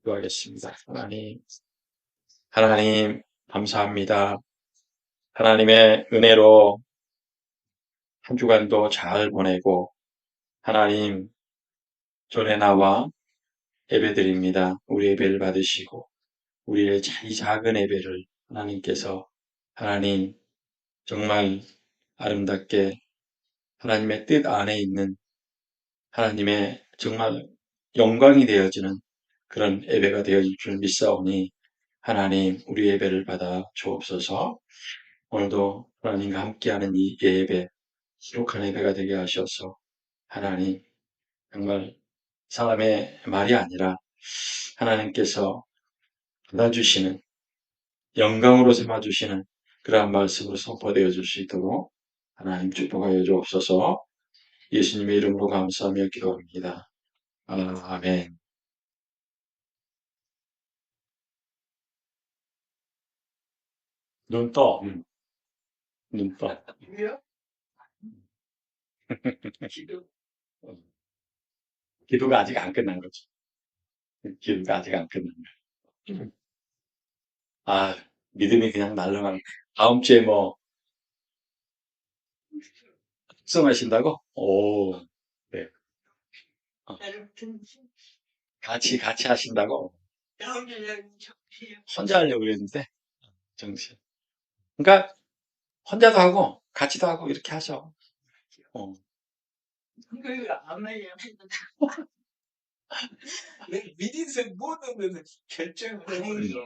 기도하겠습니다. 하나님, 감사합니다. 하나님의 은혜로 한 주간도 잘 보내고, 하나님, 전에 나와 예배드립니다. 우리 예배를 받으시고, 우리의 이 작은 예배를 하나님께서, 하나님, 정말 아름답게 하나님의 뜻 안에 있는 하나님의 정말 영광이 되어지는 그런 예배가 되어질 줄 믿사오니, 하나님, 우리 예배를 받아 주옵소서. 오늘도 하나님과 함께하는 이 예배, 기록한 예배가 되게 하셔서 하나님 정말 사람의 말이 아니라 하나님께서 받아주시는 영광으로 삼아주시는 그러한 말씀으로 선포되어 줄 수 있도록 하나님 축복하여 주옵소서. 예수님의 이름으로 감사하며 기도합니다. 아멘. 눈 떠. 눈 떠. 기도가 아직 안 끝난 거죠. 기도가 아직 안 끝난 거예요. 아, 믿음이 그냥 날아가는. 다음 주에 뭐 숙성하신다고? 오, 네. 어, 같이 하신다고? 혼자 하려고 그랬는데, 정신. 그러니까, 혼자도 하고, 같이도 하고, 이렇게 하죠. 어, 미리서 모든 것을 결정을 해요.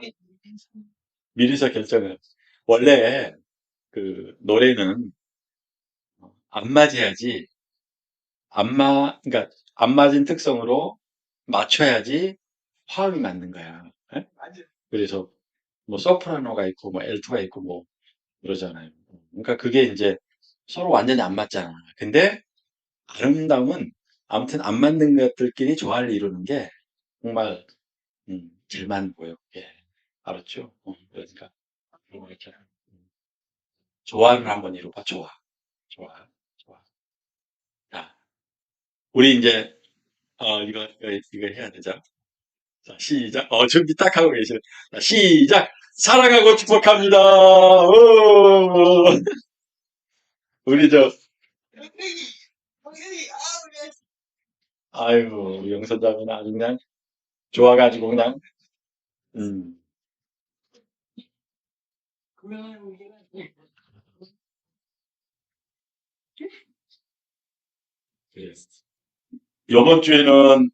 미리서 결정을. 원래, 노래는 안 맞아야지, 그러니까, 안 맞은 특성으로 맞춰야지 화음이 맞는 거야. 예? 맞아. 그래서, 뭐, 소프라노가 있고, 뭐, 엘토가 있고, 뭐, 그러잖아요. 그러니까 그게 이제 서로 완전히 안 맞잖아. 근데 아름다움은 아무튼 안 맞는 것들끼리 조화를 이루는 게 정말 제일 많은 거예요. 예. 알았죠? 그러니까 이렇게 조화를 한번 이루봐. 조화, 조화, 조화. 자, 우리 이제 이거 해야 되죠. 자, 시작. 준비 딱 하고 계시네. 자, 시작. 사랑하고 축복합니다. 오! 우리 형님이 아이고, 우리 영선자매는 아주 그냥 좋아가지고 그냥 음. 그러면 우리가 예. 이번 주에는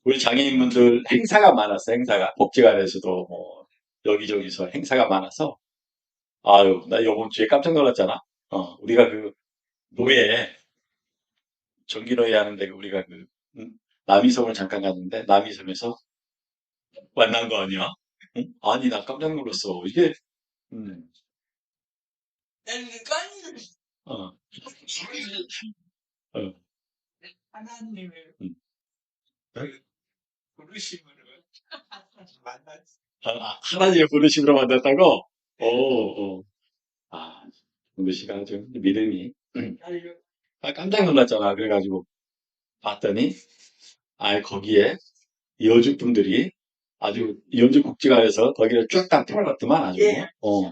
우리 장애인분들 행사가 많았어요. 행사가 복지관에서도 뭐 여기저기서 행사가 많아서 아유 나 이번 주에 깜짝 놀랐잖아. 우리가 노예 전기노예 하는데 우리가 남이섬을 잠깐 갔는데 남이섬에서 만난 거 아니야? 응? 아니 나 깜짝 놀랐어. 이게 음, 나는 깐을 어, 어, 하나님의 음. 부르심으로 만났지. 하나님의 부르심으로 만났다고? 아, 우리 시간 좀 믿음이 깜짝 놀랐잖아. 그래가지고 봤더니 거기에 여주분들이 아주 연주국지관에서 거기를 쭉 다 풀어놨더만 아주 예.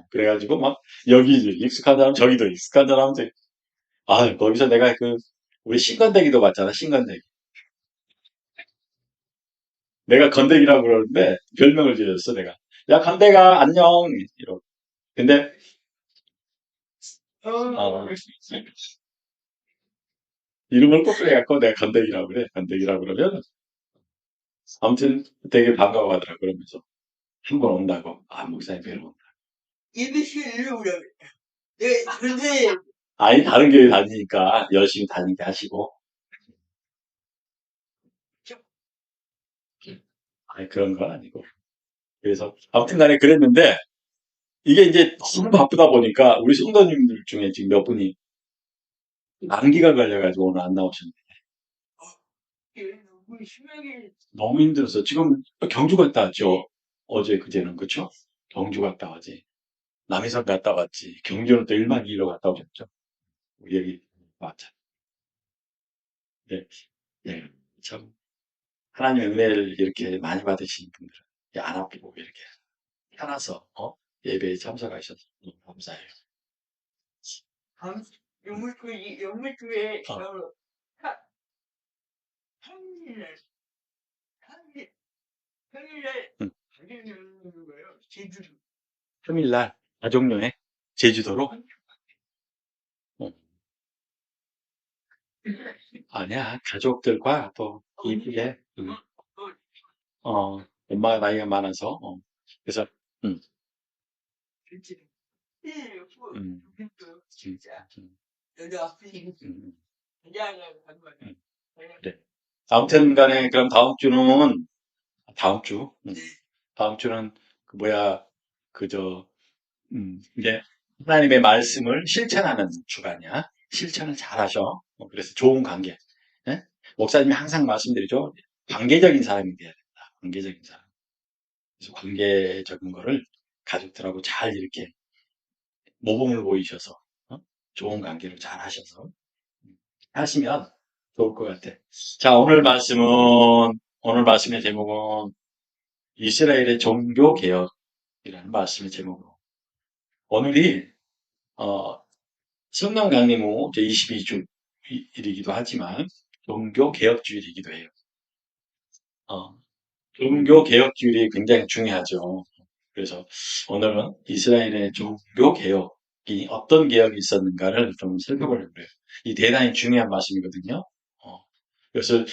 그래가지고 막 여기 익숙한 사람 저기도 익숙한 사람 거기서 내가 우리 신건대기도 봤잖아. 신건대기 내가 건대기라고 그러는데 별명을 지었어 내가. 야 건대가 안녕 이러고. 근데 어, 이름을 꼭 그래갖고 내가 건대기라고 그래. 건대기라고 그러면 아무튼 되게 반가워하더라 그러면서 한 번 온다고. 목사님 뵈러 온다. 예배실을 우려. 네, 근데 아니 다른 교회 다니니까 열심히 다니게 하시고. 아니 그런 건 아니고. 그래서 아무튼 간에 그랬는데 이게 이제 너무 바쁘다 보니까 우리 성도님들 중에 지금 몇 분이 감기가 걸려가지고 오늘 안 나오셨네. 너무 심하게 너무 힘들어서 지금 경주 갔다 왔죠. 어제 그제는 그쵸? 경주 갔다 왔지. 남이섬 갔다 왔지. 경주는 또 1박 2일로 갔다 오셨죠. 우리 여기 맞아. 네, 네, 참 하나님의 은혜를 이렇게 많이 받으신 분들은 안 아프고 이렇게 편해서 예배에 참석하셔서 너무 감사해요. 다음 연물주에 어. 평일날 평일날 응. 가려는 거예요. 제주도. 평일날 가족여행 제주도로? 어. 아니야, 가족들과 또 이쁘게 엄마가 나이가 많아서 그래서 음, 그치. 예, 음, 진짜 음, 여자 앞에 음, 여자가 간 거야. 그래. 아무튼 간에 그럼 다음 주 다음 주는 그 뭐야 그저 이제 하나님의 말씀을 실천하는 주간이야. 실천을 잘 하셔. 그래서 좋은 관계. 예? 목사님이 항상 말씀드리죠. 관계적인 사람이 돼야 된다. 관계적인 사람. 그래서 관계적인 거를 가족들하고 잘 이렇게 모범을 보이셔서 좋은 관계를 잘 하셔서 하시면 좋을 것 같아. 자, 오늘 말씀의 제목은 이스라엘의 종교 개혁이라는 말씀의 제목으로. 오늘이 어, 성령 강림 후 제22주일이기도 하지만 종교 개혁주일이기도 해요. 어, 종교 개혁주일이 굉장히 중요하죠. 그래서 오늘은 이스라엘의 종교 개혁이 어떤 개혁이 있었는가를 좀 살펴보려고 해요. 이 대단히 중요한 말씀이거든요. 그래서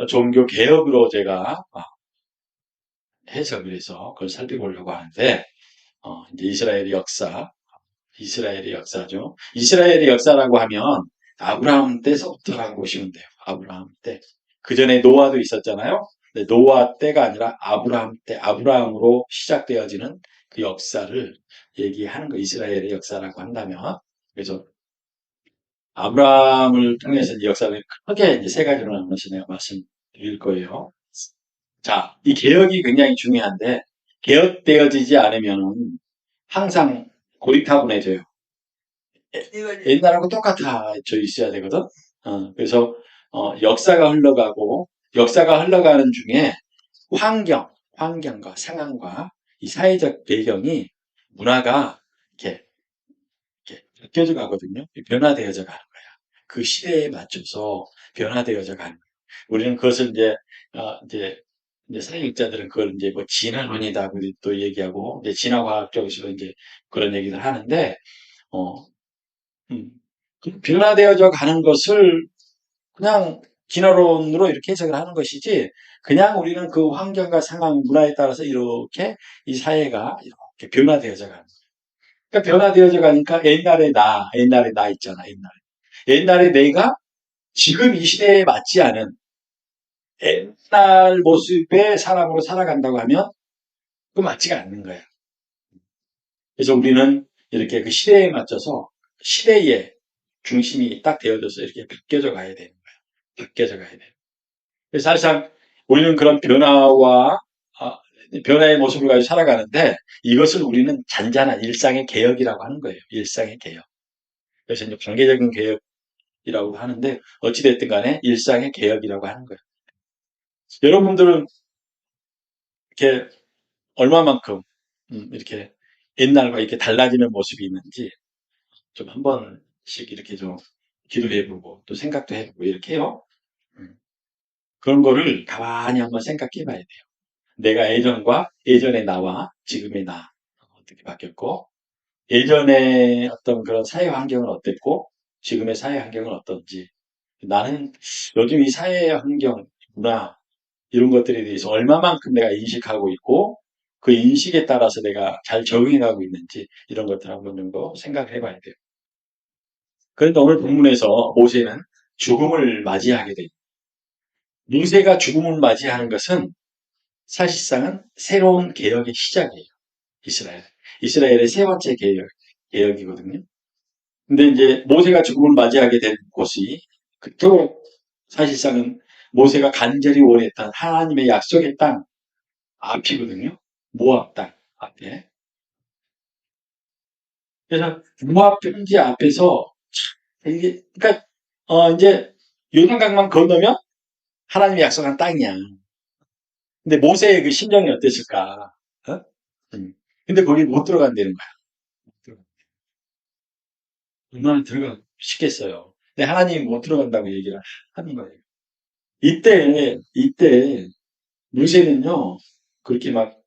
종교 개혁으로 제가 해석을 해서 그걸 살펴보려고 하는데 이제 이스라엘의 역사죠. 이스라엘의 역사라고 하면 아브라함 때서부터라고 보시면 돼요. 아브라함 때. 그 전에 노아도 있었잖아요. 근데 노아 때가 아니라 아브라함 때, 아브라함으로 시작되어지는 그 역사를 얘기하는 거, 이스라엘의 역사라고 한다면. 그래서 아브라함을 통해서 이 역사를 크게 이제 세 가지로 나눠서 내가 말씀드릴 거예요. 자, 이 개혁이 굉장히 중요한데, 개혁되어지지 않으면 항상 고리타분해져요. 옛날하고 똑같아져 있어야 되거든. 그래서 역사가 흘러가는 중에 환경과 상황과 이 사회적 배경이 문화가 이렇게, 이렇게 바뀌어져 가거든요. 변화되어져 가는 거야. 그 시대에 맞춰서 변화되어져 가는 거야. 우리는 그것을 이제 사회학자들은 그걸 이제 뭐 진화론이다고 또 얘기하고 이제 진화과학적으로 이제 그런 얘기를 하는데 어, 음. 변화되어져 가는 것을 그냥 진화론으로 이렇게 해석을 하는 것이지, 그냥 우리는 그 환경과 상황, 문화에 따라서 이렇게 이 사회가 이렇게 변화되어져 가는 거예요. 그러니까 변화되어져 가니까 옛날에 나 있잖아, 옛날에. 옛날에 내가 지금 이 시대에 맞지 않은 옛날 모습의 사람으로 살아간다고 하면 그 맞지가 않는 거야. 그래서 우리는 이렇게 그 시대에 맞춰서 시대의 중심이 딱 되어져서 이렇게 바뀌어져 가야 되는 거야. 바뀌어져 가야 돼. 그래서 사실상 우리는 그런 아, 변화의 모습을 가지고 살아가는데 이것을 우리는 잔잔한 일상의 개혁이라고 하는 거예요. 일상의 개혁. 그래서 이제 관계적인 개혁이라고 하는데 어찌됐든 간에 일상의 개혁이라고 하는 거예요. 여러분들은 이렇게 얼마만큼 이렇게 옛날과 이렇게 달라지는 모습이 있는지 좀 한 번씩 이렇게 좀 기도해보고 또 생각도 해보고 이렇게 해요. 음. 그런 거를 가만히 한번 생각해 봐야 돼요. 내가 예전의 나와 지금의 나 어떻게 바뀌었고 예전의 어떤 그런 사회 환경은 어땠고 지금의 사회 환경은 어떤지 나는 요즘 이 사회 환경, 문화 이런 것들에 대해서 얼마만큼 내가 인식하고 있고 그 인식에 따라서 내가 잘 적응해가고 있는지 이런 것들 한번 정도 생각해 봐야 돼요. 그런데 오늘 본문에서 모세는 죽음을 맞이하게 돼요. 모세가 죽음을 맞이하는 것은 사실상은 새로운 개혁의 시작이에요. 이스라엘. 이스라엘의 세 번째 개혁이거든요. 근데 이제 모세가 죽음을 맞이하게 된 곳이 그토록 사실상은 모세가 간절히 원했던 하나님의 약속의 땅 앞이거든요. 모압 땅 앞에. 그래서 모압 평지 앞에서 이게 그러니까 이제 요단강만 건너면 하나님이 약속한 땅이야. 근데 모세의 그 심정이 어땠을까? 어? 근데 거기 못 들어간다는 거야. 못 들어가. 얼마나 들어가 싶겠어요. 근데 하나님이 못 들어간다고 얘기를 하는 거예요. 이때 모세는요, 그렇게 막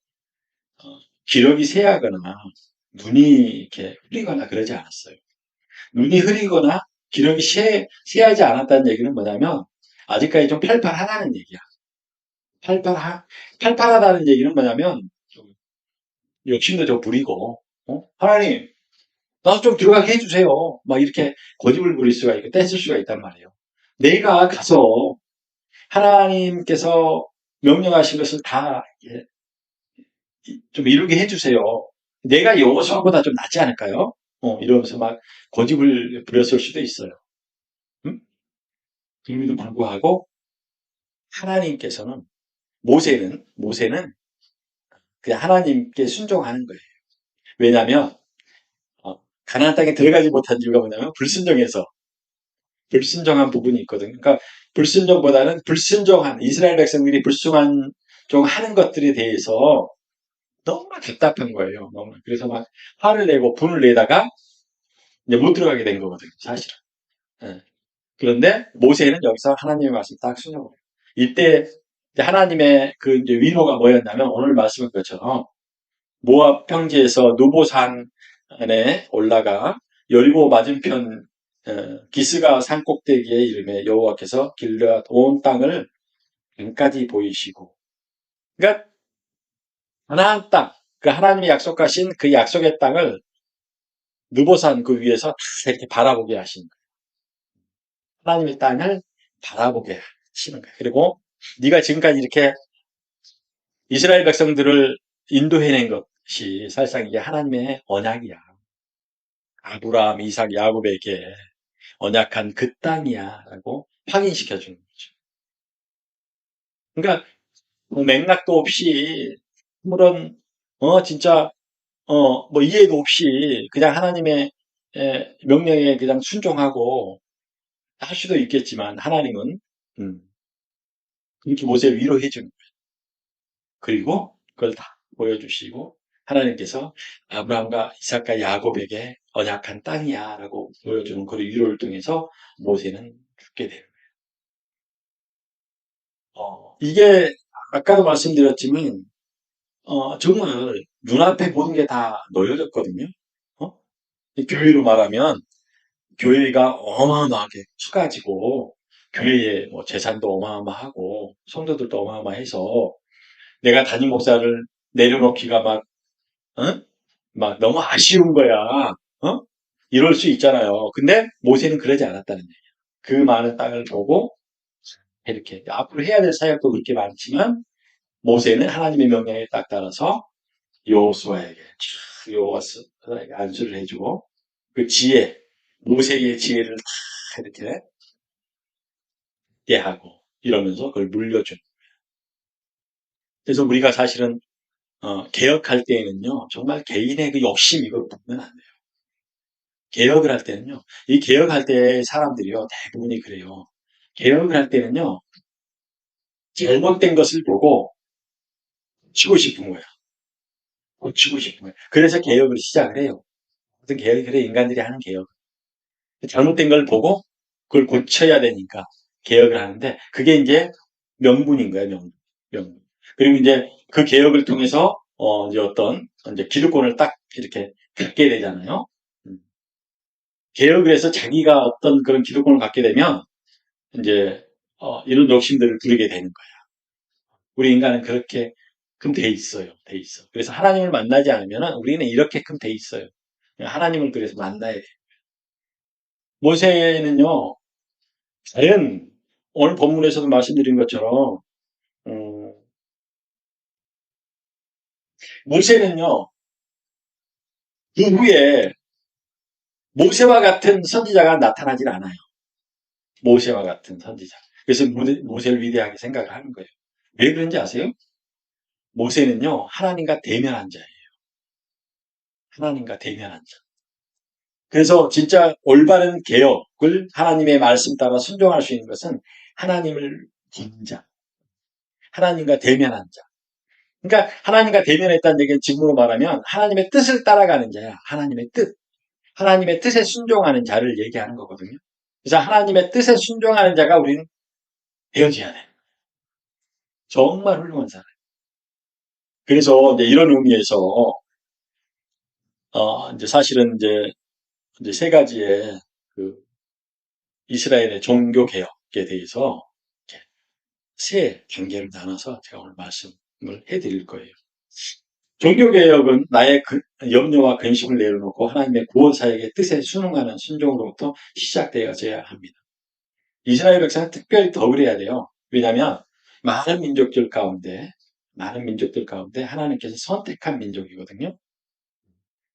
기력이 쇠하거나 눈이 이렇게 흐리거나 그러지 않았어요. 눈이 흐리거나 기력이 쇠하지 않았다는 얘기는 뭐냐면 아직까지 좀 팔팔하다는 얘기야. 팔팔하, 팔팔하다는 얘기는 뭐냐면 좀 욕심도 좀 부리고 하나님 나도 좀 들어가게 해주세요. 막 이렇게 고집을 부릴 수가 있고 떼쓸 수가 있단 말이에요. 내가 가서 하나님께서 명령하신 것을 다 좀 이루게 해주세요. 내가 여호수아보다 좀 낫지 않을까요? 이러면서 막 고집을 부렸을 수도 있어요. 음? 그럼에도 불구하고 하나님께서는 모세는 그냥 하나님께 순종하는 거예요. 왜냐하면 가나안 땅에 들어가지 못한 이유가 뭐냐면 불순종한 부분이 있거든요. 그러니까 불순종보다는 불순종한 이스라엘 백성들이 불순종하는 것들에 대해서 너무나 답답한 거예요. 너무. 그래서 막 화를 내고 분을 내다가 이제 못 들어가게 된 거거든요. 사실은. 예. 그런데 모세는 여기서 하나님의 말씀 딱 순종을 해요. 이때 하나님의 그 이제 위로가 뭐였냐면 오늘 말씀인 것처럼 모압 평지에서 누보산에 올라가 여리고 맞은편 기스가 산 꼭대기에 이름에 여호와께서 길르앗 온 땅을 강까지 보이시고 그러니까 하나님 땅, 그 하나님이 약속하신 그 약속의 땅을 느보산 그 위에서 다 이렇게 바라보게 하신 거예요. 하나님의 땅을 바라보게 하시는 거예요. 그리고 네가 지금까지 이렇게 이스라엘 백성들을 인도해낸 것이 사실상 이게 하나님의 언약이야. 아브라함, 이삭, 야곱에게 언약한 그 땅이야라고 확인시켜 주는 거죠. 그러니까 뭐 맥락도 없이 그런 진짜 뭐 이해도 없이 그냥 하나님의 명령에 그냥 순종하고 할 수도 있겠지만 하나님은 음, 그렇게 모세를 위로해 주는 거예요. 그리고 그걸 다 보여주시고 하나님께서 아브라함과 이삭과 야곱에게 언약한 땅이야라고 보여주는 그 위로를 통해서 모세는 죽게 돼요. 이게 아까도 말씀드렸지만 정말 눈앞에 보는 게 다 놓여졌거든요. 어? 교회로 말하면 교회가 어마어마하게 커가지고 교회에 뭐 재산도 어마어마하고 성도들도 어마어마해서 내가 담임 목사를 내려놓기가 어? 막 너무 아쉬운 거야. 이럴 수 있잖아요. 근데 모세는 그러지 않았다는 얘기예요. 그 많은 땅을 보고 이렇게 앞으로 해야 될 사역도 그렇게 많지만 모세는 하나님의 명령에 딱 따라서 여호수아에게 여호수아에게 안수를 해주고 그 지혜 모세의 지혜를 다 이렇게 대하고 이러면서 그걸 물려준. 그래서 우리가 사실은 개혁할 때에는요 정말 개인의 그 욕심 이걸 보면 안 돼요. 개혁을 할 때는요 이 개혁할 때 사람들이요 대부분이 그래요. 개혁을 할 때는요 잘못된 것을 보고 고치고 싶은 거예요. 고치고 싶은 거예요. 그래서 개혁을 시작을 해요. 어떤 개혁이 그래 인간들이 하는 개혁. 잘못된 걸 보고 그걸 고쳐야 되니까 개혁을 하는데 그게 이제 명분인 거예요. 명분. 그리고 이제 그 개혁을 통해서 이제 어떤 이제 기득권을 딱 이렇게 갖게 되잖아요. 음. 개혁을 해서 자기가 어떤 그런 기득권을 갖게 되면 이제 이런 욕심들을 부리게 되는 거예요. 우리 인간은 그렇게끔 돼 있어요. 돼 있어. 그래서 하나님을 만나지 않으면 우리는 이렇게끔 돼 있어요. 하나님을 그래서 만나야 돼요. 모세는요, 자연, 오늘 본문에서도 말씀드린 것처럼, 음, 모세는요, 그 후에 모세와 같은 선지자가 나타나질 않아요. 모세와 같은 선지자. 그래서 모세를 위대하게 생각을 하는 거예요. 왜 그런지 아세요? 모세는요, 하나님과 대면한 자예요. 하나님과 대면한 자. 그래서 진짜 올바른 개혁을 하나님의 말씀 따라 순종할 수 있는 것은 하나님을 본 자, 하나님과 대면한 자. 그러니까 하나님과 대면했다는 얘기는 지금으로 말하면 하나님의 뜻을 따라가는 자야. 하나님의 뜻. 하나님의 뜻에 순종하는 자를 얘기하는 거거든요. 그래서 하나님의 뜻에 순종하는 자가 우리는 되어져야 돼. 정말 훌륭한 사람. 그래서 이제 이런 의미에서 이제 사실은 이제 세 가지의 그 이스라엘의 종교 개혁에 대해서 이렇게 세 단계를 나눠서 제가 오늘 말씀을 해드릴 거예요. 종교 개혁은 나의 염려와 근심을 내려놓고 하나님의 구원 사역의 뜻에 순응하는 순종으로부터 시작되어져야 합니다. 이스라엘 백성은 특별히 더 그래야 돼요. 왜냐하면 많은 민족들 가운데 하나님께서 선택한 민족이거든요.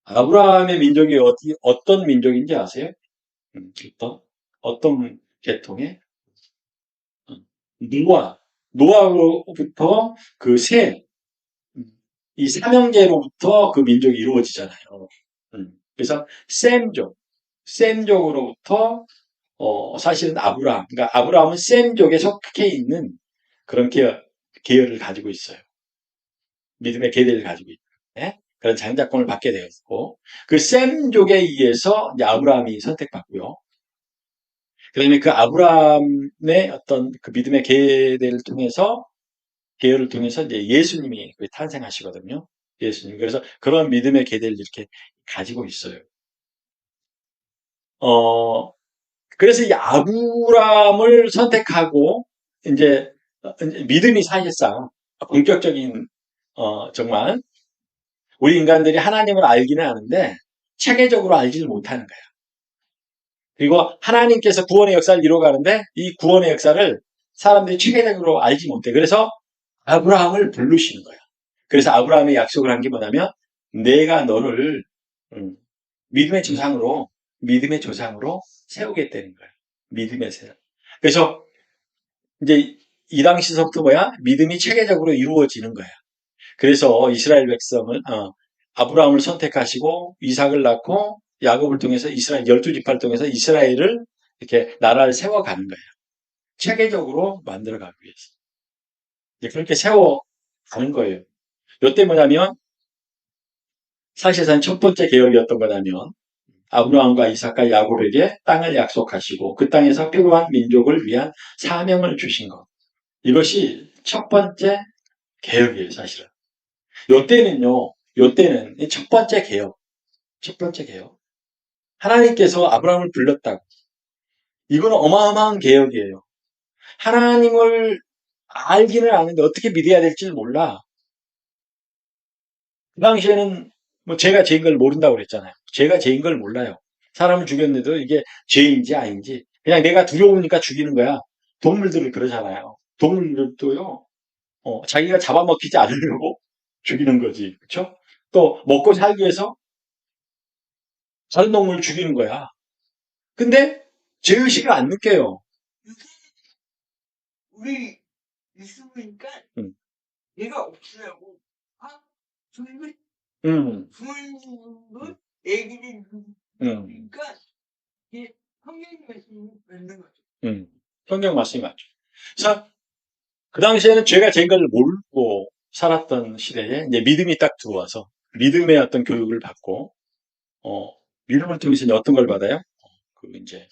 아브라함의 민족이 어떤 민족인지 아세요? 어떤 계통의? 노아로부터 이 삼형제로부터 그 민족이 이루어지잖아요. 그래서 셈족으로부터 사실은 그러니까 아브라함은 셈족에 속해 있는 그런 계열을 가지고 있어요. 믿음의 계대를 가지고 있는 그런 장자권을 받게 되었고, 그 셈족에 의해서 이제 아브라함이 선택받고요. 그다음에 그 아브라함의 어떤 그 믿음의 계열을 통해서 이제 예수님이 탄생하시거든요. 예수님. 그래서 그런 믿음의 계대를 이렇게 가지고 있어요. 그래서 이 아브라함을 선택하고 이제 믿음이 사실상 본격적인 정말 우리 인간들이 하나님을 알기는 아는데 체계적으로 알지를 못하는 거야. 그리고 하나님께서 구원의 역사를 이루어가는데 이 구원의 역사를 사람들이 체계적으로 알지 못해. 그래서 아브라함을 부르시는 거야. 그래서 아브라함이 약속을 한 게 뭐냐면 내가 너를 믿음의 조상으로 세우겠다는 거야. 믿음의 세. 그래서 이제 이 당시서부터 믿음이 체계적으로 이루어지는 거야. 그래서 이스라엘 백성을 아브라함을 선택하시고 이삭을 낳고 야곱을 통해서 이스라엘 12지파를 통해서 이스라엘을 이렇게 나라를 세워가는 거예요. 체계적으로 만들어가기 위해서. 그렇게 세워가는 거예요. 이때 뭐냐면 사실상 첫 번째 개혁이었던 거냐면 아브라함과 이삭과 야곱에게 땅을 약속하시고 그 땅에서 필요한 민족을 위한 사명을 주신 것. 이것이 첫 번째 개혁이에요, 사실은. 요때는 첫 번째 개혁. 하나님께서 아브라함을 불렀다고. 이건 어마어마한 개혁이에요. 하나님을 알기는 아는데 어떻게 믿어야 될지를 몰라. 그 당시에는 뭐 죄가 죄인 걸 모른다고 그랬잖아요. 죄가 죄인 걸 몰라요. 사람을 죽였는데도 이게 죄인지 아닌지 그냥 내가 두려우니까 죽이는 거야. 동물들을 그러잖아요. 동물들도요. 자기가 잡아먹히지 않으려고 죽이는 거지. 그렇죠? 또 먹고 살기 위해서 다른 동물을 죽이는 거야. 근데 죄의식을 안 느껴요. 우리 있으니까 음. 얘가 없으려고 주님을 음. 부모님은 애기를 그러니까 이게 성경의 말씀이 맞는 거죠. 성경 말씀이 맞죠. 그래서 그 당시에는 죄가 죄인 걸 모르고 살았던 시대에 이제 믿음이 딱 들어와서 믿음의 어떤 교육을 받고 믿음을 통해서 이제 어떤 걸 받아요? 그 이제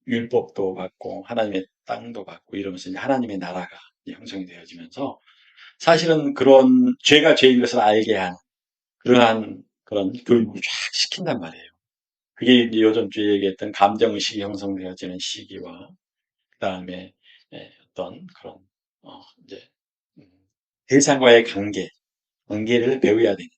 율법도 받고 하나님의 땅도 받고 이러면서 이제 하나님의 나라가 이제 형성이 되어지면서 사실은 그런 죄가 죄인 것을 알게 하는 그러한 그런 교육을 쫙 시킨단 말이에요. 그게 이제 요즘 주에 얘기했던 감정의식이 형성되어지는 시기와 그다음에 어떤 그런 이제 음, 대상과의 관계를 배워야 되는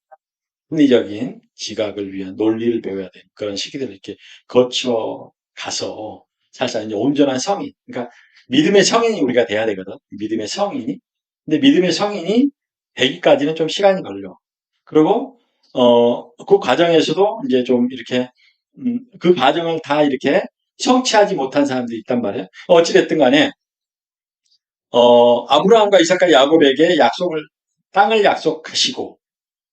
합리적인 지각을 위한 논리를 배워야 되는 그런 시기들을 이렇게 거쳐 가서 사실상 이제 온전한 성인, 그러니까 믿음의 성인이 우리가 돼야 되거든. 믿음의 성인이. 근데 믿음의 성인이 되기까지는 좀 시간이 걸려. 그리고 그 과정에서도 이제 좀 이렇게 그 과정을 다 이렇게 성취하지 못한 사람들이 있단 말이에요. 어찌됐든 간에 아브라함과 이삭과 야곱에게 땅을 약속하시고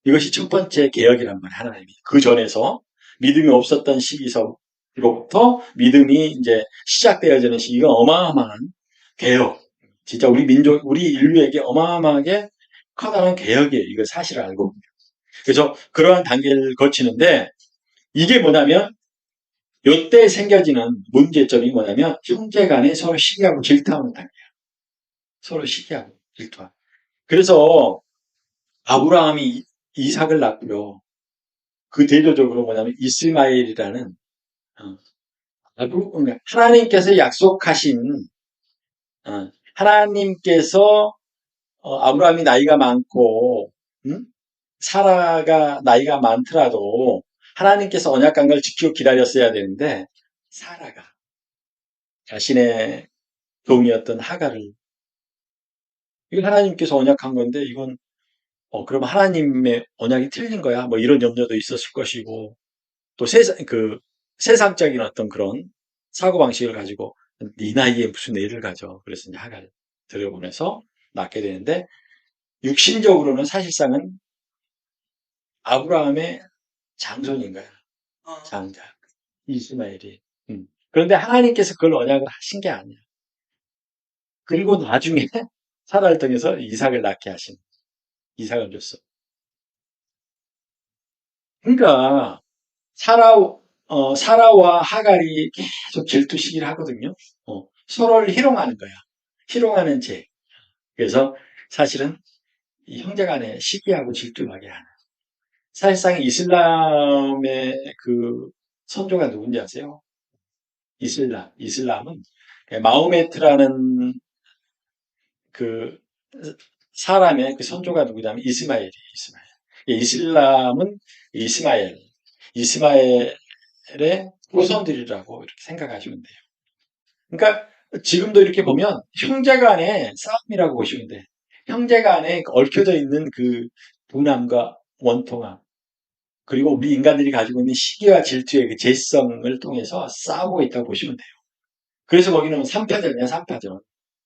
이것이 첫 번째 개혁이란 말이에요, 하나님이. 그 전에서 믿음이 없었던 시기서부터 믿음이 이제 시작되어지는 시기가 어마어마한 개혁. 진짜 우리 민족, 우리 인류에게 어마어마하게 커다란 개혁이에요. 이거 사실을 알고. 그래서 그러한 단계를 거치는데 이게 뭐냐면 이때 생겨지는 문제점이 뭐냐면 형제 간에 서로 시기하고 질투하는 단계야. 서로 시기하고 질투하고. 그래서 아브라함이 이삭을 낳고요. 그 대조적으로 뭐냐면 이스마엘이라는 하나님께서 약속하신 하나님께서 아브라함이 나이가 많고 사라가 나이가 많더라도 하나님께서 언약한 걸 지키고 기다렸어야 되는데 사라가 자신의 종이었던 하갈을 이건 하나님께서 언약한 건데 이건 그럼 하나님의 언약이 틀린 거야 뭐 이런 염려도 있었을 것이고 또 세상적인 어떤 그런 사고방식을 가지고 네 나이에 무슨 애를 가져 그래서 이제 하갈 들여보내서 낳게 되는데 육신적으로는 사실상은 아브라함의 장손인 거야. 장자. 이스마엘이. 그런데 하나님께서 그걸 언약을 하신 게 아니야. 그리고 나중에 사라를 통해서 이삭을 낳게 하신. 이삭을 줬어. 그러니까 사라와 하갈이 계속 질투 시기를 하거든요. 서로를 희롱하는 거야. 희롱하는 죄. 그래서 사실은 이 형제간에 시기하고 질투하게 하는. 사실상 이슬람의 그 선조가 누군지 아세요? 이슬람은 마호메트라는 그 사람의 그 선조가 누구냐면 이스마엘이에요. 이슬람은 이스마엘의 후손들이라고 이렇게 생각하시면 돼요. 그러니까 지금도 이렇게 보면 형제간의 싸움이라고 보시면 돼. 형제간에 얽혀져 있는 그 분함과 원통함 그리고 우리 인간들이 가지고 있는 시기와 질투의 그 재성을 통해서 싸우고 있다고 보시면 돼요. 그래서 거기는 3파전이야, 3파전.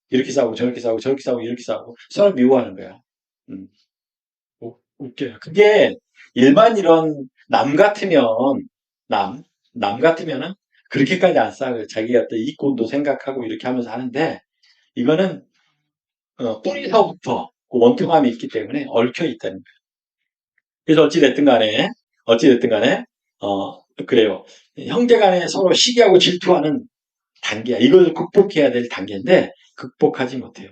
이렇게 싸우고 저렇게 싸우고 저렇게 싸우고 이렇게 싸우고 서로 미워하는 거야. 음, 웃겨요. 그게 일반 이런 남 같으면 남 같으면은 그렇게까지 안 싸워요. 자기가 어떤 이권도 생각하고 이렇게 하면서 하는데 이거는 뿌리서부터 그 원통함이 있기 때문에 얽혀 있다는 거예요. 그래서 어찌됐든 간에 그래요. 형제간에 서로 시기하고 질투하는 단계야. 이걸 극복해야 될 단계인데 극복하지 못해요.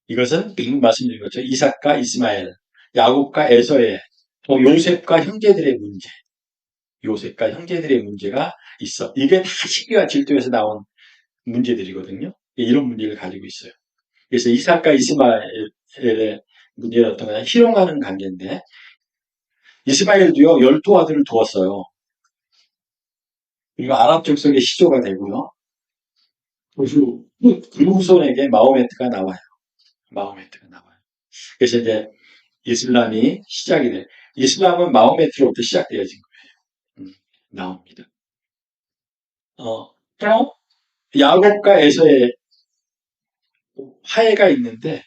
이것은 방금 말씀드린 것처럼 이삭과 이스마엘, 야곱과 에서의 요셉과 형제들의 문제, 요셉과 형제들의 문제가 있어. 이게 다 시기와 질투에서 나온 문제들이거든요. 이런 문제를 가지고 있어요. 그래서 이삭과 이스마엘의 문제는 어떤 거냐? 희롱하는 관계인데 이스마엘도요 12아들을 두었어요. 그리고 아랍 족속의 시조가 되고요. 그 후손에게 마호메트가 나와요. 마호메트가 나와요. 그래서 이제 이슬람이 시작이 돼. 이슬람은 마호메트로부터 시작되어진 거예요. 나옵니다. 또 야곱과 에서의 화해가 있는데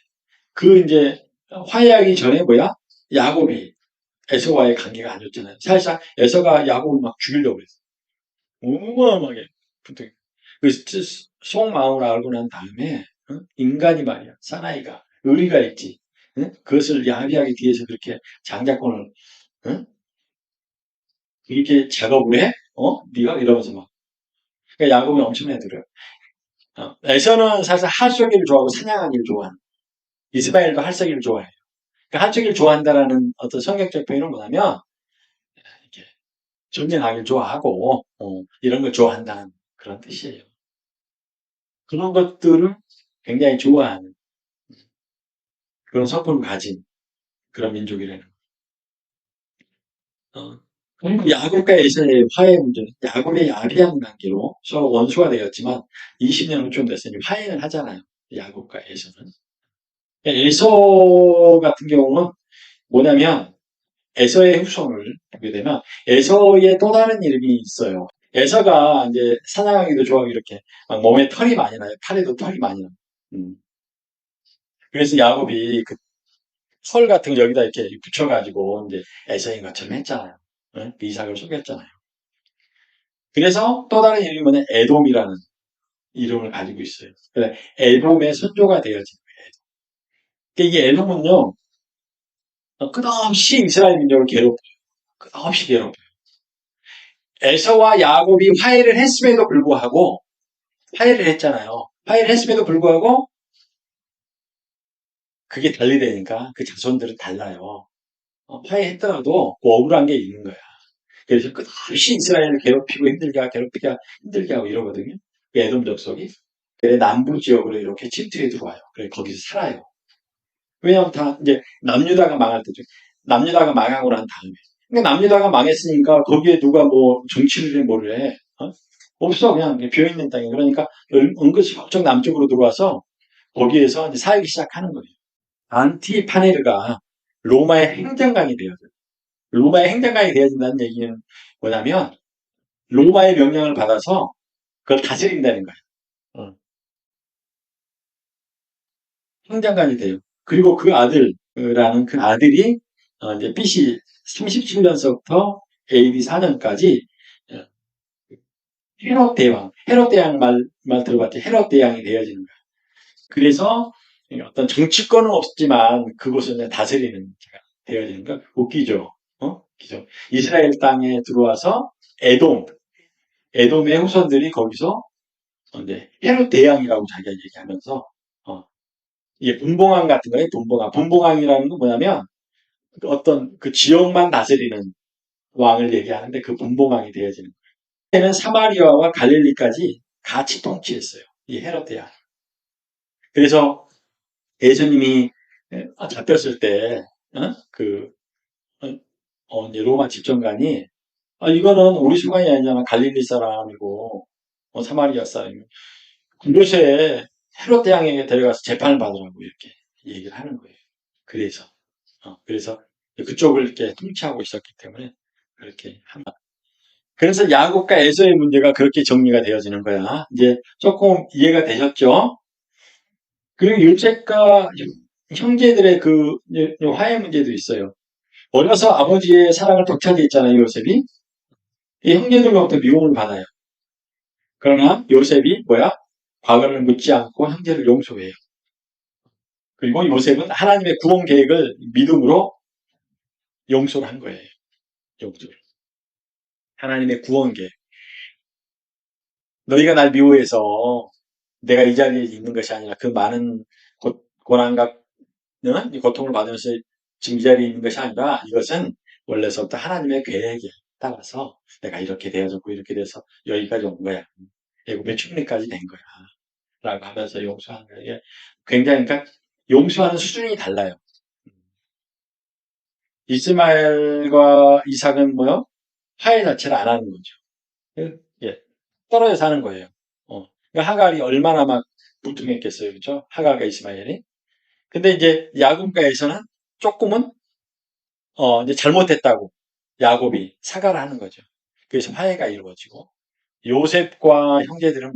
그 이제 화해하기 전에 뭐야? 야곱이 에서와의 관계가 안 좋잖아요. 사실상 에서가 야곱을 막 죽이려고 그랬어. 어마어마하게. 그 속마음을 알고 난 다음에 인간이 말이야. 사나이가 의리가 있지. 그것을 야비하게 뒤에서 그렇게 장자권을 이렇게 작업을 해? 네가 이러면서 막. 그러니까 야곱이 엄청나게 들어요. 에서는 사실 할서기를 좋아하고 사냥하기를 좋아하는. 이스마엘도 할서기를 좋아해요. 그러니까 할서기를 좋아한다라는 어떤 성격적 표현은 뭐냐면 이렇게 전쟁하기를 좋아하고 이런 걸 좋아한다는 그런 뜻이에요. 그런 것들을 굉장히 좋아하는 그런 성품을 가진 그런 민족이라는 거예요. 그리고 야곱과 에서의 화해 문제, 야곱의 야비한 관계로 서로 원수가 되었지만 20년은 좀 됐으니 화해는 하잖아요. 야곱과 에서는. 에서 같은 경우는 뭐냐면 에서의 후손을 보게 되면 에서의 또 다른 이름이 있어요. 에서가 이제 사냥하기도 좋아하고 이렇게 막 몸에 털이 많이 나요. 팔에도 털이 많이 나요. 그래서 야곱이 그 털 같은 거 여기다 이렇게 붙여가지고 이제 에서인 것처럼 했잖아요. 그 이삭을 속였잖아요. 그래서 또 다른 이름이 뭐냐 에돔이라는 이름을 가지고 있어요. 그래서 에돔의 선조가 되어진 거예요. 그러니까 이게 에돔은요, 끝없이 이스라엘 민족을 괴롭혀요. 끝없이 괴롭혀요. 에서와 야곱이 화해를 했음에도 불구하고, 화해를 했잖아요. 화해를 했음에도 불구하고, 그게 달리되니까 그 자손들은 달라요. 화해했더라도 그 억울한 게 있는 거야. 그래서 끝없이 이스라엘을 괴롭히고 힘들게 하고 이러거든요. 그 에돔 족속이. 그래 남부 지역으로 이렇게 침투해 들어와요. 그래 거기서 살아요. 왜냐하면 다 이제 남유다가 망할 때죠. 남유다가 망하고 난 다음에. 그러니까 남유다가 망했으니까 거기에 누가 뭐 정치를 해 뭐를 해. 없어 그냥 비어있는 땅이. 그러니까 은근히 저쪽 남쪽으로 들어와서 거기에서 이제 살기 시작하는 거예요. 안티파네르가 로마의 행정관이 되어요. 로마의 행정관이 되어진다는 얘기는 뭐냐면 로마의 명령을 받아서 그걸 다스린다는 거예요. 행정관이 돼요. 그리고 그 아들이라는 그 아들이 이제 BC 37년서부터 AD 4년까지 헤롯 대왕, 헤롯 대왕 말 들어봤지? 헤롯 대왕이 되어지는 거예요. 그래서 어떤 정치권은 없지만 그곳을 다스리는 자가 되어지는 거 웃기죠? 웃기죠? 이스라엘 땅에 들어와서 에돔의 후손들이 거기서 이제 헤롯 대왕이라고 자기가 얘기하면서 이게 분봉왕 같은 거예요. 분봉왕. 분봉왕이라는 건 뭐냐면 어떤 그 지역만 다스리는 왕을 얘기하는데 그 분봉왕이 되어지는 거예요. 그때는 사마리아와 갈릴리까지 같이 통치했어요. 이 헤롯 대왕. 그래서 예수님이 잡혔을 때, 그, 이제 로마 집정관이, 이거는 우리 수관이 아니잖아. 갈릴리 사람이고, 사마리아 사람이고. 그곳에 헤롯 대왕에게 데려가서 재판을 받으라고 이렇게 얘기를 하는 거예요. 그래서 그쪽을 이렇게 통치하고 있었기 때문에 그렇게 합니다. 그래서 야곱과 에서의 문제가 그렇게 정리가 되어지는 거야. 이제 조금 이해가 되셨죠? 그리고 요셉과 형제들의 그 화해 문제도 있어요. 어려서 아버지의 사랑을 독차지했잖아요, 요셉이. 이 형제들로부터 미움을 받아요. 그러나 요셉이 과거를 묻지 않고 형제를 용서해요. 그리고 요셉은 하나님의 구원 계획을 믿음으로 용서를 한 거예요. 용서를. 하나님의 구원 계획. 너희가 날 미워해서 내가 이 자리에 있는 것이 아니라 그 많은 고난과 고통을 받으면서 지금 이 자리에 있는 것이 아니라 이것은 원래서부터 하나님의 계획에 따라서 내가 이렇게 되어졌고 이렇게 돼서 여기까지 온 거야. 애굽의 충리까지 된 거야. 라고 하면서 용서하는 거예요. 굉장히 그러니까 용서하는 수준이 달라요. 이스마엘과 이삭은 화해 자체를 안 하는 거죠. 예, 떨어져 사는 거예요. 그러니까 하갈이 얼마나 막 불통했겠어요. 그렇죠? 하갈과 이스마엘이. 근데 이제 야곱과 에서는 조금은 이제 잘못했다고 야곱이 사과를 하는 거죠. 그래서 화해가 이루어지고 요셉과 형제들은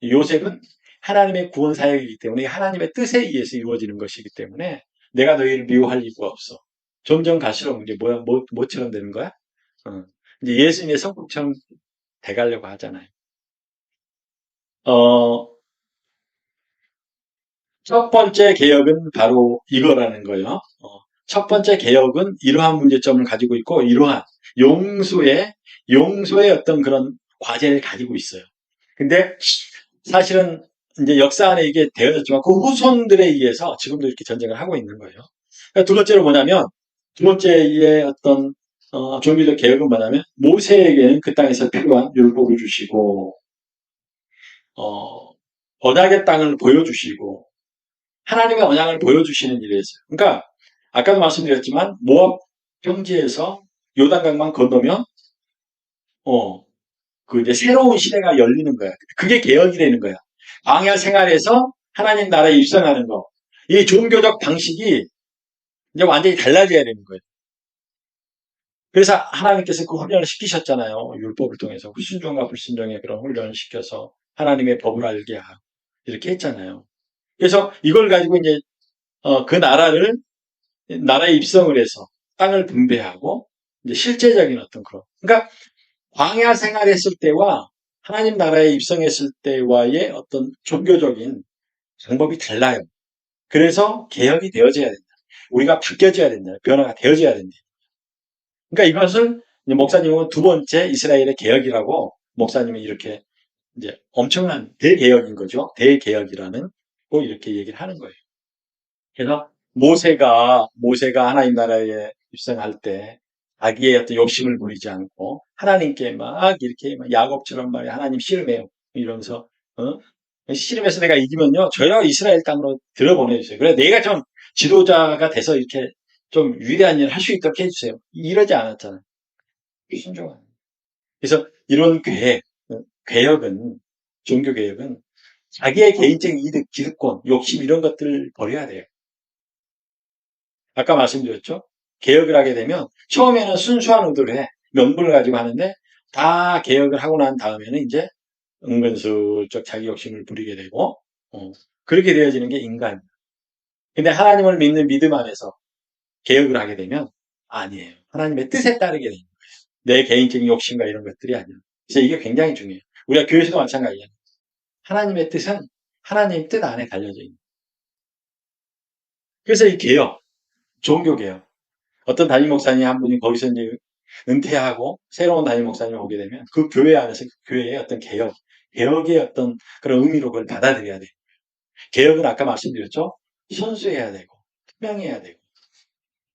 요셉은 하나님의 구원 사역이기 때문에 하나님의 뜻에 의해서 이루어지는 것이기 때문에 내가 너희를 미워할 이유가 없어. 점점 갈수록 이제 뭐처럼 되는 거야? 이제 예수님의 성품처럼 돼가려고 하잖아요. 첫 번째 개혁은 바로 이거라는 거예요. 첫 번째 개혁은 이러한 문제점을 가지고 있고 이러한 용서의 어떤 그런 과제를 가지고 있어요. 근데 사실은 이제 역사 안에 이게 되어졌지만 그 후손들에 의해서 지금도 이렇게 전쟁을 하고 있는 거예요. 그러니까 두 번째로 뭐냐면 두 번째의 어떤 종교적 개혁은 뭐냐면 모세에게는 그 땅에서 필요한 율법을 주시고 언약의 땅을 보여주시고 하나님의 언약을 보여주시는 일이 있어요. 그러니까 아까도 말씀드렸지만 모압 평지에서 요단강만 건너면 그 이제 새로운 시대가 열리는 거야. 그게 개혁이 되는 거야. 광야 생활에서 하나님 나라에 입성하는 거. 이 종교적 방식이 이제 완전히 달라져야 되는 거예요. 그래서 하나님께서 그 훈련을 시키셨잖아요. 율법을 통해서 순종과 불순종의 그런 훈련을 시켜서 하나님의 법을 알게 하고 이렇게 했잖아요. 그래서 이걸 가지고 이제 그 나라에 입성을 해서 땅을 분배하고 이제 실제적인 어떤 그런. 그러니까 광야 생활했을 때와 하나님 나라에 입성했을 때와의 어떤 종교적인 방법이 달라요. 그래서 개혁이 되어져야 된다. 우리가 바뀌어져야 된다. 변화가 되어져야 된다. 그러니까 이것을 목사님은 두 번째 이스라엘의 개혁이라고 목사님이 이렇게 이제 엄청난 대개혁인 거죠. 대개혁이라는 꼭 이렇게 얘기를 하는 거예요. 그래서 모세가 하나님 나라에 입성할 때 자기의 어떤 욕심을 부리지 않고 하나님께 막 이렇게 막 야곱처럼 말이야 하나님 씨름해요 이러면서 씨름해서 내가 이기면요 저희가 이스라엘 땅으로 들어보내주세요. 그래 내가 좀 지도자가 돼서 이렇게 좀 위대한 일을 할 수 있도록 해주세요. 이러지 않았잖아요. 순종한. 그래서 이런 개혁은 종교 개혁은 자기의 개인적인 이득, 기득권, 욕심 이런 것들을 버려야 돼요. 아까 말씀드렸죠? 개혁을 하게 되면 처음에는 순수한 의도로 해. 명분을 가지고 하는데 다 개혁을 하고 난 다음에는 이제 은근슬쩍 자기 욕심을 부리게 되고 그렇게 되어지는 게 인간입니다. 근데 하나님을 믿는 믿음 안에서 개혁을 하게 되면 아니에요. 하나님의 뜻에 따르게 됩니다. 내 개인적인 욕심과 이런 것들이 아니에요. 그래서 이게 굉장히 중요해요. 우리가 교회에서도 마찬가지예요. 하나님의 뜻은 하나님 뜻 안에 달려져 있는. 그래서 이 개혁, 종교개혁. 어떤 담임 목사님 한 분이 거기서 이제 은퇴하고 새로운 담임 목사님 오게 되면 그 교회 안에서 그 교회의 어떤 개혁의 어떤 그런 의미로 그걸 받아들여야 돼요. 개혁은 아까 말씀드렸죠? 순수해야 되고, 투명해야 되고,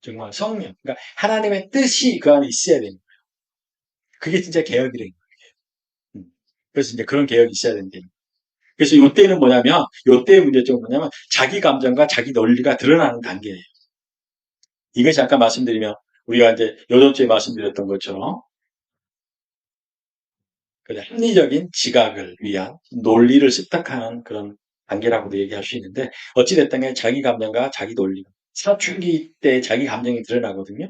정말 성령. 그러니까 하나님의 뜻이 그 안에 있어야 되는 거예요. 그게 진짜 개혁이라는 거예요. 그래서 이제 그런 개혁이 있어야 된다. 그래서 이때는 뭐냐면, 이때의 문제점은 뭐냐면, 자기 감정과 자기 논리가 드러나는 단계예요. 이것이 아까 말씀드리면, 우리가 이제 요전 주에 말씀드렸던 것처럼, 합리적인 지각을 위한 논리를 습득하는 그런 단계라고도 얘기할 수 있는데, 어찌됐든 간에 자기 감정과 자기 논리. 사춘기 때 자기 감정이 드러나거든요.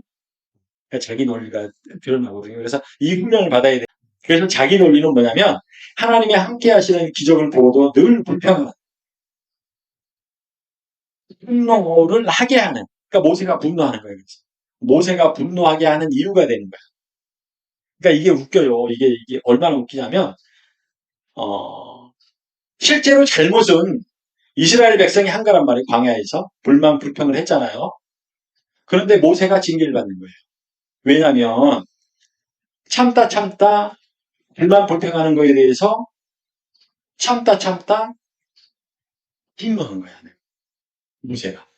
자기 논리가 드러나거든요. 그래서 이 훈련을 받아야 돼요. 그래서 자기 논리는 뭐냐면, 하나님이 함께 하시는 기적을 보고도 늘 불평하는, 분노를 하게 하는, 그러니까 모세가 분노하는 거예요. 모세가 분노하게 하는 이유가 되는 거야. 그러니까 이게 웃겨요. 이게 얼마나 웃기냐면, 실제로 잘못은 이스라엘 백성이 한 거란 말이에요. 광야에서. 불만 불평을 했잖아요. 그런데 모세가 징계를 받는 거예요. 왜냐하면 참다 불만 불평하는 거에 대해서 참다 분노한 거야. 모세가.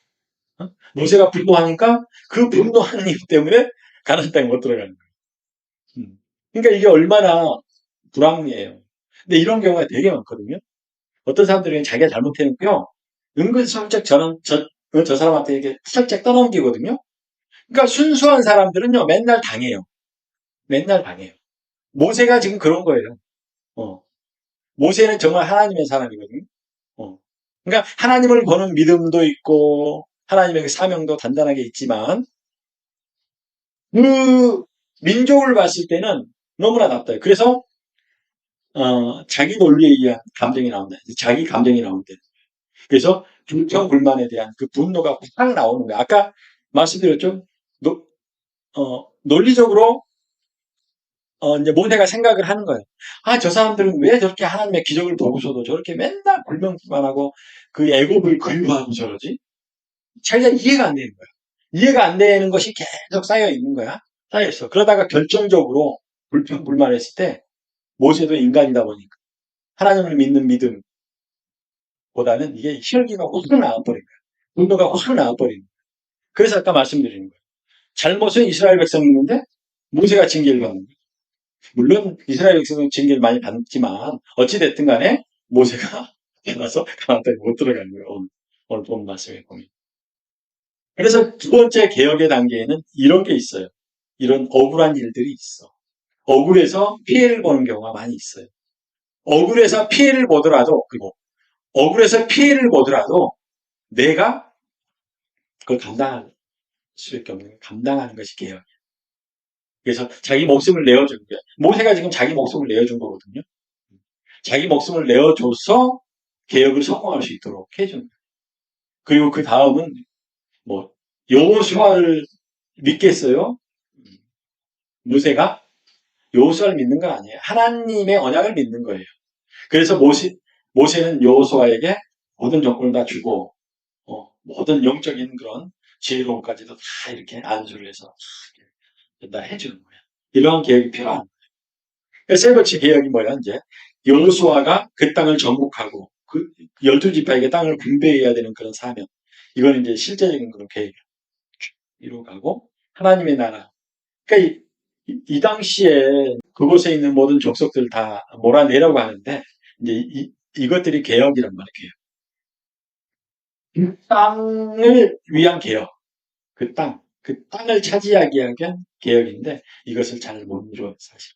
모세가 분노하니까 그 분노하는 이유 때문에 가나안 땅에 못 들어가는 거예요. 그러니까 이게 얼마나 불합리해요. 근데 이런 경우가 되게 많거든요. 어떤 사람들은 자기가 잘못해놓고요. 은근슬쩍 저 사람한테 이렇게 살짝 떠넘기거든요. 그러니까 순수한 사람들은요, 맨날 당해요. 맨날 당해요. 모세가 지금 그런 거예요. 모세는 정말 하나님의 사람이거든요. 그러니까 하나님을 보는 믿음도 있고, 하나님의 사명도 단단하게 있지만, 그 민족을 봤을 때는 너무나 나빠요. 그래서, 자기 논리에 의한 감정이 나온다. 자기 감정이 나올 때. 그래서 불평불만에 대한 그 분노가 확 나오는 거예요. 아까 말씀드렸죠? 논리적으로 이제 모세가 생각을 하는 거예요. 아, 저 사람들은 왜 저렇게 하나님의 기적을 보고서도 저렇게 맨날 불평불만하고 그 애굽을 그리워하고 저러지? 자기가 이해가 안 되는 거야. 이해가 안 되는 것이 계속 쌓여 있는 거야. 쌓여 있어. 그러다가 결정적으로 불평불만했을 때 모세도 인간이다 보니까 하나님을 믿는 믿음보다는 이게 혈기가 확 나와버린 거야. 분노가 확 나와버린 거야. 그래서 아까 말씀드리는 거예요. 잘못은 이스라엘 백성이있는데 모세가 징계를 받는 거예요. 물론 이스라엘 백성은 징계를 많이 받지만 어찌됐든 간에 모세가 나서 가나안 땅에 못 들어가는 거예요. 오늘 본 말씀에 보면. 그래서 두 번째 개혁의 단계에는 이런 게 있어요. 이런 억울한 일들이 있어. 억울해서 피해를 보는 경우가 많이 있어요. 억울해서 피해를 보더라도, 그리고 억울해서 피해를 보더라도 내가 그걸 감당할 수밖에 없는, 감당하는 것이 개혁이에요. 그래서 자기 목숨을 내어준 거예요. 모세가 지금 자기 목숨을 내어준 거거든요. 자기 목숨을 내어줘서 개혁을 성공할 수 있도록 해준 거예요. 그리고 그 다음은 여호수아를 믿겠어요? 모세가 여호수아를 믿는 건 아니에요. 하나님의 언약을 믿는 거예요. 그래서 모세는 여호수아에게 모든 조건을 다 주고 모든 영적인 그런 지혜로움까지도 다 이렇게 안수를 해서 다 해주는 거예요. 이러한 계획이 필요한 거예요. 그러니까 세 번째 계획이 뭐야 이제 여호수아가 그 땅을 정복하고 그 12지파에게 땅을 분배해야 되는 그런 사명. 이거는 이제 실제적인 그런 계획을 이루어가고 하나님의 나라. 그러니까 이 당시에 그곳에 있는 모든 족속들 다 몰아내려고 하는데 이제 이것들이 개혁이란 말이에요. 그 땅을 위한 개혁. 그 땅을 차지하기 위한 개혁인데 이것을 잘 못 이루어요, 사실.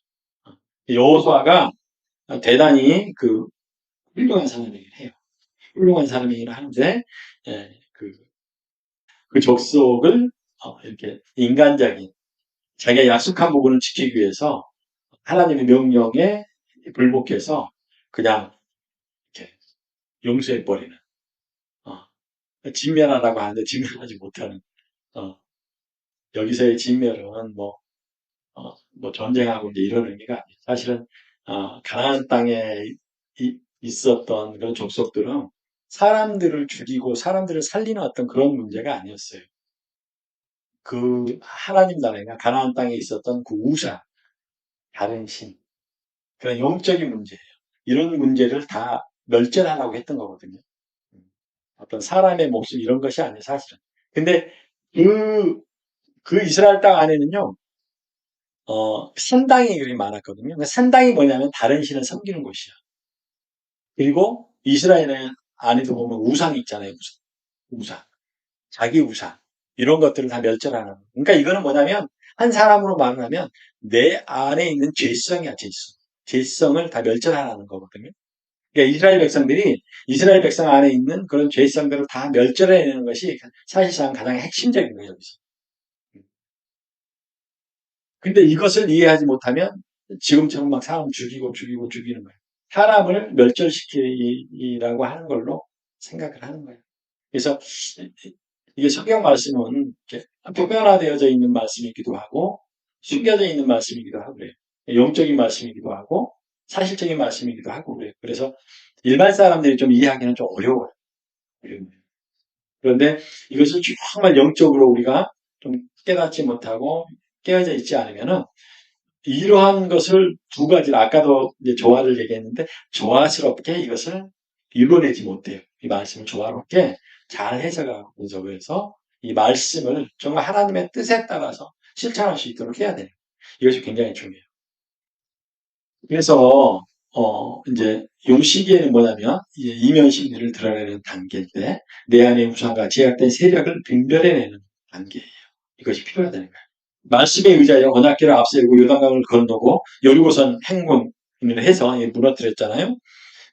여호수아가 대단히 훌륭한 사람이긴 해요. 훌륭한 사람이긴 하는데 예, 그 족속을 이렇게 인간적인 자기가 약속한 부분을 지키기 위해서 하나님의 명령에 불복해서 그냥 이렇게 용서해버리는 어, 진멸하라고 하는데 진멸하지 못하는 여기서의 진멸은 뭐 전쟁하고 이제 이런 의미가 아니에요. 사실은 가나안 땅에 있었던 그런 족속들은 사람들을 죽이고 사람들을 살리는 어떤 그런 문제가 아니었어요. 그 하나님 나라가 가나안 땅에 있었던 그 우상, 다른 신, 그런 영적인 문제예요. 이런 문제를 다 멸절하라고 했던 거거든요. 어떤 사람의 목숨 이런 것이 아니에요, 사실은. 근데 그 이스라엘 땅 안에는요, 산당이 그리 많았거든요. 산당이 뭐냐면 다른 신을 섬기는 곳이야. 그리고 이스라엘 안에도 보면 우상이 있잖아요, 우상. 자기 우상. 이런 것들을 다 멸절하는. 그러니까 이거는 뭐냐면, 한 사람으로 말하면 내 안에 있는 죄성이야, 죄성. 죄성을 다 멸절하는 거거든요. 그러니까 이스라엘 백성 안에 있는 그런 죄성들을 다 멸절해내는 것이 사실상 가장 핵심적인 거예요, 여기서. 근데 이것을 이해하지 못하면 지금처럼 막 사람 죽이고 죽이는 거예요. 사람을 멸절시키라고 하는 걸로 생각을 하는 거예요. 그래서 이게 성경 말씀은 보편화되어져 있는 말씀이기도 하고 숨겨져 있는 말씀이기도 하고 그래요. 영적인 말씀이기도 하고 사실적인 말씀이기도 하고 그래요. 그래서 일반 사람들이 좀 이해하기는 좀 어려워요. 그런데 이것을 정말 영적으로 우리가 좀 깨닫지 못하고 깨어져 있지 않으면은 이러한 것을 두 가지를 아까도 이제 조화를 얘기했는데 조화스럽게 이것을 이뤄내지 못해요. 이 말씀을 조화롭게 잘 해석하고 분석해서 이 말씀을 정말 하나님의 뜻에 따라서 실천할 수 있도록 해야 돼요. 이것이 굉장히 중요해요. 그래서 이제 요 시기에는 뭐냐면 이제 이면 심리를 드러내는 단계인데 내 안의 우상과 제약된 세력을 분별해내는 단계예요. 이것이 필요하다는 거예요. 말씀에 의지하여 언약궤를 앞세우고 요단강을 건너고 여리고선 행군을 해서 무너뜨렸잖아요.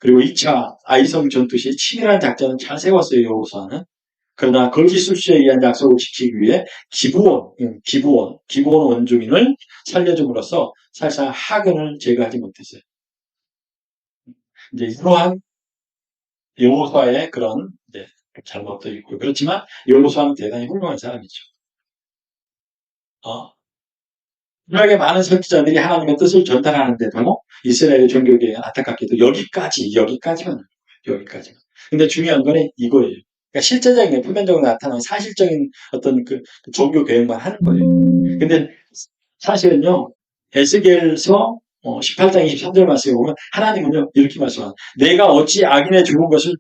그리고 2차 아이성 전투 시 치밀한 작전은 잘 세웠어요. 여호수아는. 그러나 거기 술수에 의한 약속을 지키기 위해 기브온 원주민을 살려줌으로써 사실상 하근을 제거하지 못했어요. 이제 이러한 여호수아의 그런 잘못도 있고 그렇지만 여호수아는 대단히 훌륭한 사람이죠. 이렇게 많은 선지자들이 하나님의 뜻을 전달하는데도 이스라엘의 종교계가 안타깝게도 여기까지만. 근데 중요한 거는 이거예요. 그러니까 실제적인, 표면적으로 나타나는 사실적인 어떤 그 종교 교육만 하는 거예요. 근데 사실은요, 에스겔서 18장 23절 말씀에 보면 하나님은요, 이렇게 말씀합니다. 내가 어찌 악인의 죽은 것을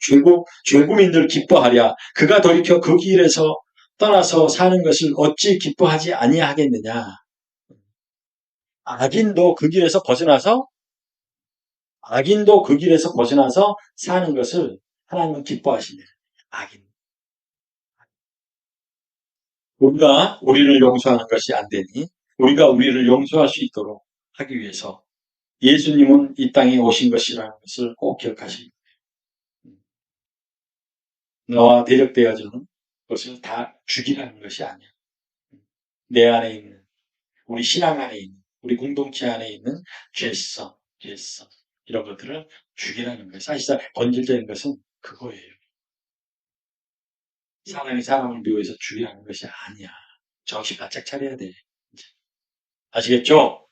죄구민들 기뻐하랴. 그가 돌이켜 그 길에서 떠나서 사는 것을 어찌 기뻐하지 아니하겠느냐. 악인도 그 길에서 벗어나서 사는 것을 하나님은 기뻐하시네요. 악인. 우리가 우리를 용서하는 것이 안 되니 우리가 우리를 용서할 수 있도록 하기 위해서 예수님은 이 땅에 오신 것이라는 것을 꼭 기억하십니다. 너와 대적되어지는 것을 다 죽이라는 것이 아니야. 내 안에 있는, 우리 신앙 안에 있는, 우리 공동체 안에 있는 죄성, 이런 것들을 죽이라는 거예요. 사실상 본질적인 것은 그거예요. 사람이 사람을 미워해서 죽이라는 것이 아니야. 정신 바짝 차려야 돼. 아시겠죠?